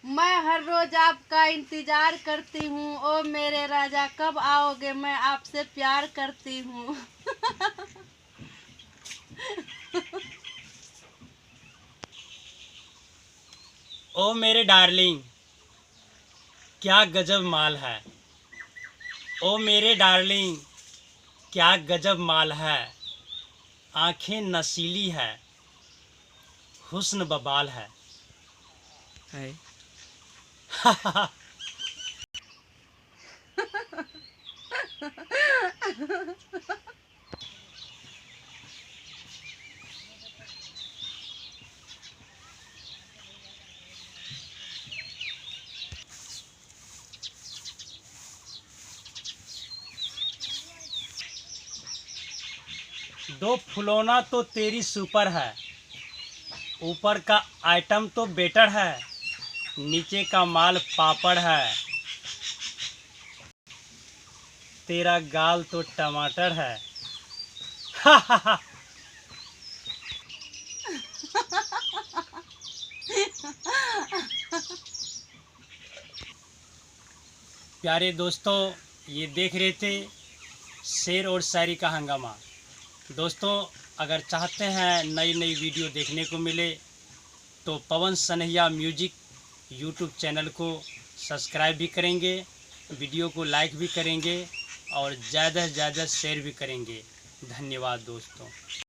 मैं हर रोज आपका इंतजार करती हूँ। ओ मेरे राजा कब आओगे, मैं आपसे प्यार करती हूँ। ओ मेरे डार्लिंग, क्या गजब माल है। ओ मेरे डार्लिंग, क्या गजब माल है। आंखें नशीली है, हुस्न बबाल है। दो फुलौना तो तेरी सुपर है, ऊपर का आइटम तो बेटर है, नीचे का माल पापड़ है। तेरा गाल तो टमाटर है। प्यारे दोस्तों, ये देख रहे थे शेर और शायरी का हंगामा। दोस्तों, अगर चाहते हैं नई नई वीडियो देखने को मिले तो पवन सनहिया म्यूजिक यूट्यूब चैनल को सब्सक्राइब भी करेंगे, वीडियो को लाइक भी करेंगे और ज़्यादा से ज़्यादा शेयर भी करेंगे। धन्यवाद दोस्तों।